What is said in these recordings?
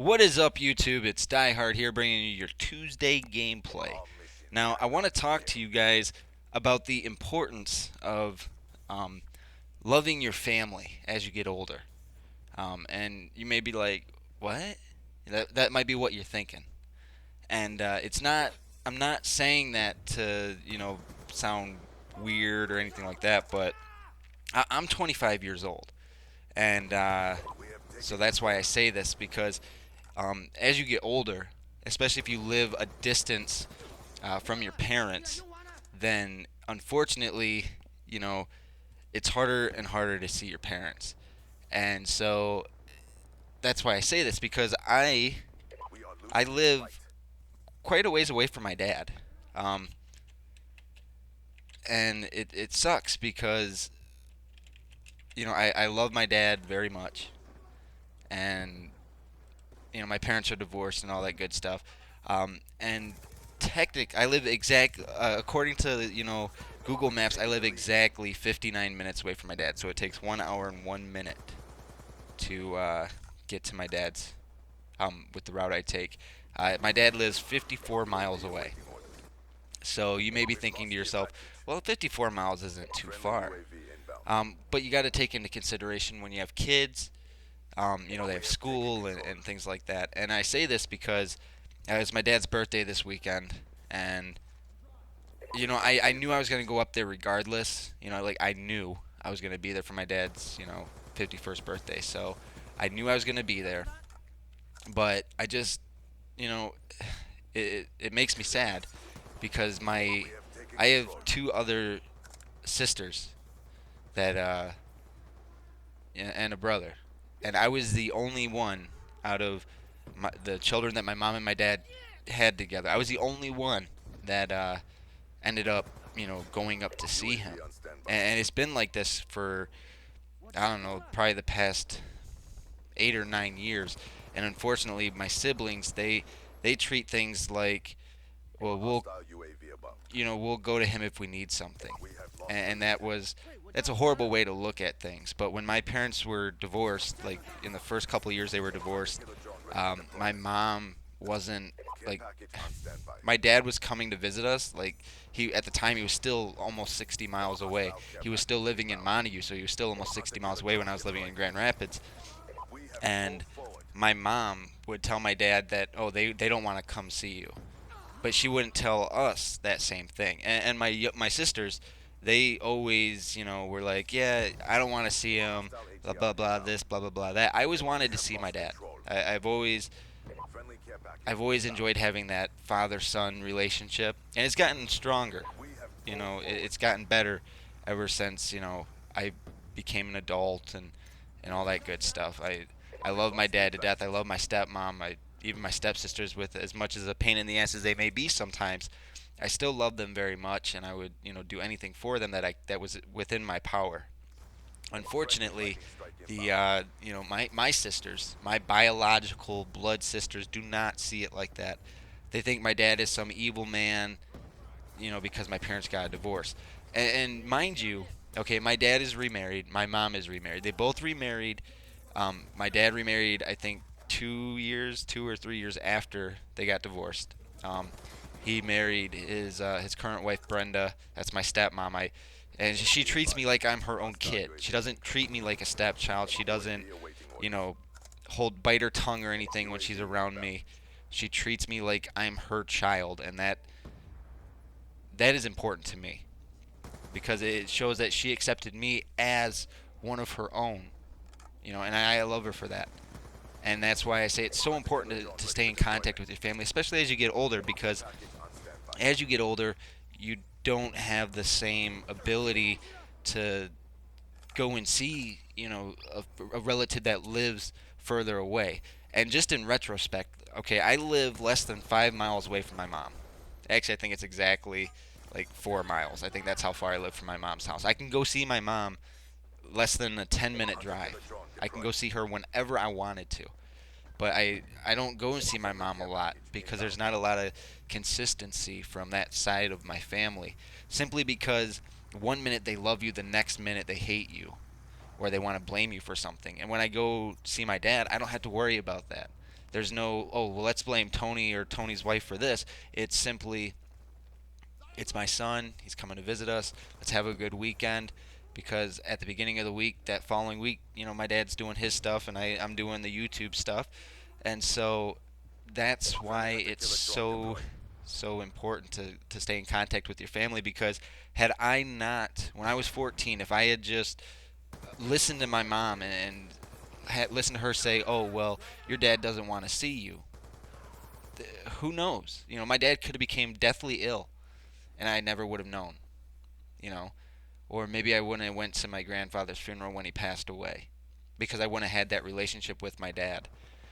What is up, YouTube? It's Die Hard here bringing you your Tuesday gameplay. Now, I want to talk to you guys about the importance of um, loving your family as you get older. And you may be like, what? That might be what you're thinking. And it's not, I'm not saying that to, sound weird or anything like that, but I'm 25 years old. And so that's why I say this because as you get older, especially if you live a distance from your parents, then unfortunately, you know, it's harder and harder to see your parents. And so that's why I say this because I live quite a ways away from my dad. Um, and it sucks because, I love my dad very much. And my parents are divorced and all that good stuff. And I live according to Google Maps, I live exactly 59 minutes away from my dad. So it takes 1 hour and 1 minute to get to my dad's with the route I take. My dad lives 54 miles away. So you may be thinking to yourself, well, 54 miles isn't too far. But you got to take into consideration when you have kids. They have school and things like that. And I say this because it was my dad's birthday this weekend, and I knew I was gonna go up there regardless. I knew I was gonna be there for my dad's 51st birthday, so I knew I was gonna be there. But I just you know it makes me sad because my I have two other sisters that and a brother, and I was the only one out of the children that my mom and my dad had together. I was the only one that ended up, going up to see him, and it's been like this for I don't know, probably the past 8 or 9 years. And unfortunately, my siblings they treat things like, well, we'll go to him if we need something, and that's a horrible way to look at things. But when my parents were divorced, like in the first couple of years they were divorced, my mom wasn't like my dad was coming to visit us. Like he at the time he was still almost 60 miles away. He was still living in Montague, so he was still almost 60 miles away when I was living in Grand Rapids. And my mom would tell my dad that, oh, they don't want to come see you, but she wouldn't tell us that same thing. And my sisters, they always, were like, yeah, I don't want to see him, blah blah blah, this, blah blah blah, that. I always wanted to see my dad. I've always enjoyed having that father-son relationship, and it's gotten stronger. It's gotten better ever since I became an adult and all that good stuff. I love my dad to death. I love my stepmom. Even my stepsisters, with as much as a pain in the ass as they may be sometimes, I still love them very much, and I would do anything for them that was within my power. Unfortunately, the my sisters, my biological blood sisters, do not see it like that. They think my dad is some evil man, because my parents got a divorce. And mind you, okay, my dad is remarried, my mom is remarried. They both remarried. My dad remarried, I think, 2 or 3 years after they got divorced. He married his current wife Brenda. That's my stepmom. And she treats me like I'm her own kid. She doesn't treat me like a stepchild. She doesn't, you know, bite her tongue or anything when she's around me. She treats me like I'm her child, and that is important to me because it shows that she accepted me as one of her own. And I love her for that. And that's why I say it's so important to stay in contact with your family, especially as you get older, because as you get older, you don't have the same ability to go and see, a relative that lives further away. And just in retrospect, okay, I live less than 5 miles away from my mom. Actually, I think it's exactly like 4 miles. I think that's how far I live from my mom's house. I can go see my mom less than a 10-minute drive. I can go see her whenever I wanted to. But I don't go and see my mom a lot because there's not a lot of consistency from that side of my family. Simply because one minute they love you, the next minute they hate you, or they want to blame you for something. And when I go see my dad, I don't have to worry about that There's no, oh, well, let's blame Tony or Tony's wife for this. It's simply, it's my son. He's coming to visit us. Let's have a good weekend. Because at the beginning of the week, that following week, my dad's doing his stuff and I'm doing the YouTube stuff. And so that's why it's so important to stay in contact with your family. Because had I not, when I was 14, if I had just listened to my mom and had listened to her say, "Oh well, your dad doesn't want to see you," who knows? My dad could have became deathly ill, and I never would have known. You know, or maybe I wouldn't have went to my grandfather's funeral when he passed away, because I wouldn't have had that relationship with my dad.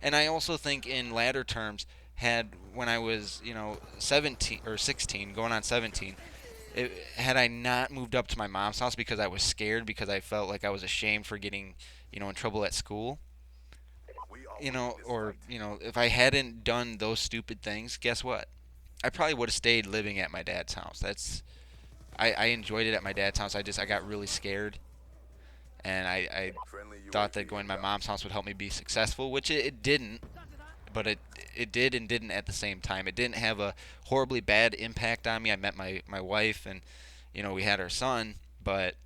And I also think in latter terms, had when I was 17 or 16, going on 17, had I not moved up to my mom's house because I was scared, because I felt like I was ashamed for getting in trouble at school, or if I hadn't done those stupid things, guess what? I probably would have stayed living at my dad's house. I enjoyed it at my dad's house. I got really scared, and I thought that going to my mom's house would help me be successful, which it didn't. But it did and didn't at the same time. It didn't have a horribly bad impact on me. I met my wife, and we had our son, but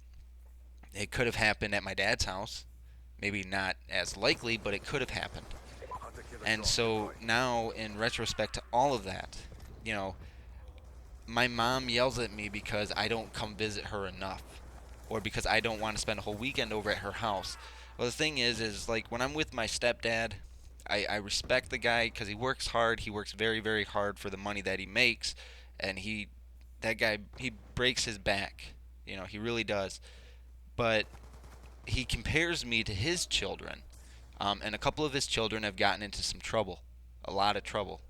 it could have happened at my dad's house. Maybe not as likely, but it could have happened. And so now, in retrospect to all of that, you know, my mom yells at me because I don't come visit her enough, or because I don't want to spend a whole weekend over at her house. Well, the thing is like when I'm with my stepdad, I respect the guy because he works hard. He works very, very hard for the money that he makes, and that guy, he breaks his back. He really does. But he compares me to his children, and a couple of his children have gotten into some trouble, a lot of trouble,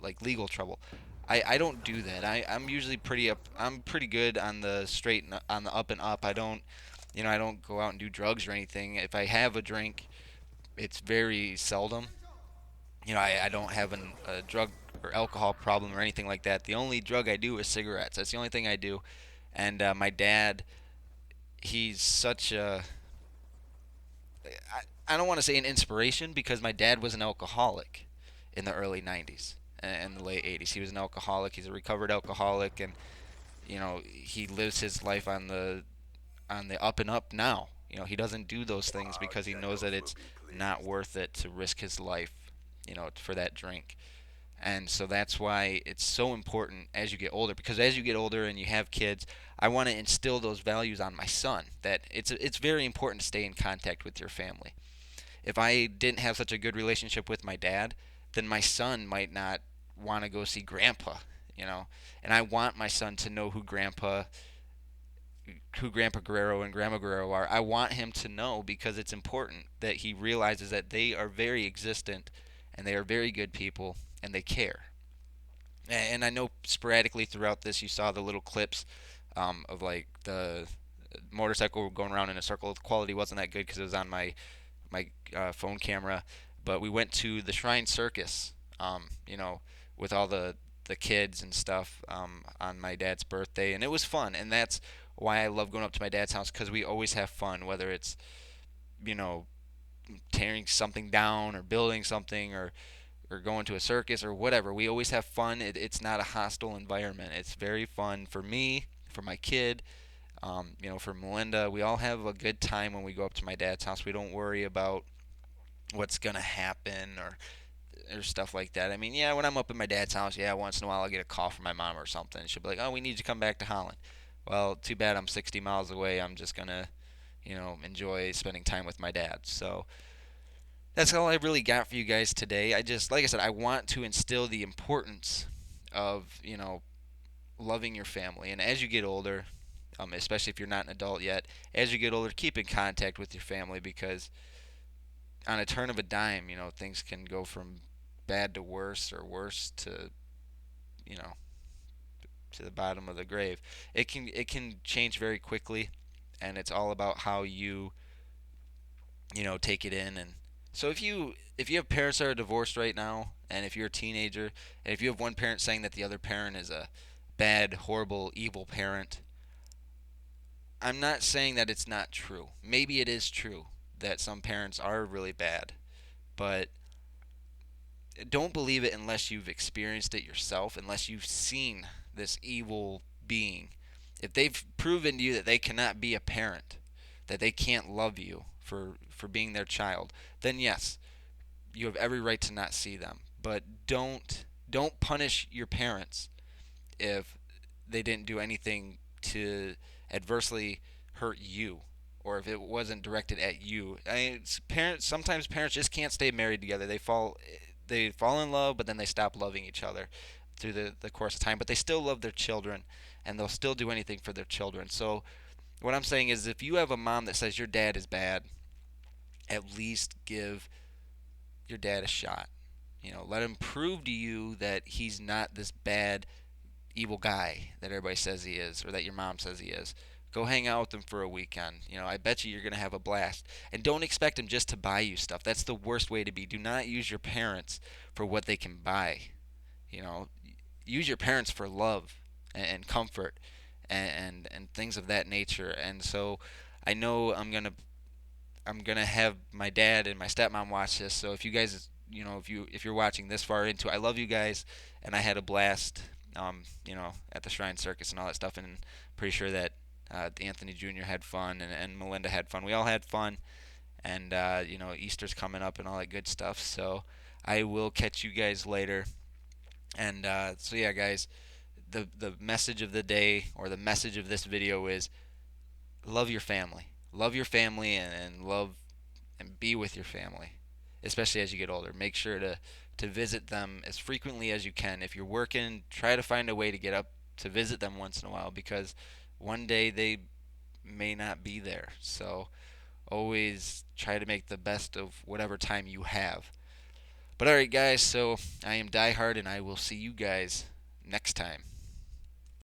like legal trouble. I don't do that. I'm usually pretty up. I'm pretty good on the straight and on the up and up. I don't go out and do drugs or anything. If I have a drink, it's very seldom. I don't have a drug or alcohol problem or anything like that. The only drug I do is cigarettes. That's the only thing I do. And my dad, he's such a I don't want to say an inspiration, because my dad was an alcoholic in the early 90s and the late 80s. He was an alcoholic. He's a recovered alcoholic, and he lives his life on the up and up now. He doesn't do those things because he knows that it's not worth it to risk his life, for that drink. And so that's why it's so important as you get older, because as you get older and you have kids, I want to instill those values on my son, that it's very important to stay in contact with your family. If I didn't have such a good relationship with my dad, then my son might not want to go see grandpa. And I want my son to know who Grandpa Guerrero and Grandma Guerrero are. I want him to know, because it's important that he realizes that they are very existent, and they are very good people, and they care. And I know sporadically throughout this you saw the little clips, of like the motorcycle going around in a circle. The quality wasn't that good because it was on my phone camera. But we went to the Shrine Circus, with all the kids and stuff, on my dad's birthday, and it was fun. And that's why I love going up to my dad's house, because we always have fun, whether it's you know tearing something down or building something, or going to a circus or whatever. We always have fun. It's not a hostile environment. It's very fun for me, for my kid, for Melinda. We all have a good time when we go up to my dad's house. We don't worry about what's gonna happen, or stuff like that. I mean, yeah, when I'm up at my dad's house, yeah, once in a while I'll get a call from my mom or something. She'll be like, "Oh, we need you to come back to Holland." Well, too bad I'm 60 miles away. I'm just gonna, enjoy spending time with my dad. So that's all I really got for you guys today. Like I said, I want to instill the importance of, loving your family. And as you get older, especially if you're not an adult yet, as you get older, keep in contact with your family, because on a turn of a dime, things can go from bad to worse, or worse to, you know, to the bottom of the grave. It can change very quickly, and it's all about how you, take it in. And so if you have parents that are divorced right now, and if you're a teenager, and if you have one parent saying that the other parent is a bad, horrible, evil parent, I'm not saying that it's not true. Maybe it is true that some parents are really bad, but don't believe it unless you've experienced it yourself, unless you've seen this evil being. If they've proven to you that they cannot be a parent, that they can't love you for being their child, then yes, you have every right to not see them. But don't punish your parents if they didn't do anything to adversely hurt you, or if it wasn't directed at you. I mean, parents, sometimes parents just can't stay married together. They fall in love, but then they stop loving each other through the course of time. But they still love their children, and they'll still do anything for their children. So what I'm saying is, if you have a mom that says your dad is bad, at least give your dad a shot. Let him prove to you that he's not this bad, evil guy that everybody says he is, or that your mom says he is. Go hang out with him for a weekend. I bet you're going to have a blast. And don't expect him just to buy you stuff. That's the worst way to be. Do not use your parents for what they can buy. You know, use your parents for love and comfort and things of that nature. And so I know I'm gonna have my dad and my stepmom watch this. So if you guys, if you're watching this far into it, I love you guys, and I had a blast, at the Shrine Circus and all that stuff, and pretty sure that Anthony Jr. had fun, and Melinda had fun. We all had fun, and Easter's coming up and all that good stuff. So I will catch you guys later. And so yeah, guys, the message of the day, or the message of this video, is love your family. Love your family, and love and be with your family, especially as you get older. Make sure to visit them as frequently as you can. If you're working, try to find a way to get up to visit them once in a while, because one day they may not be there. So always try to make the best of whatever time you have. But alright, guys, so I am Die Hard, and I will see you guys next time.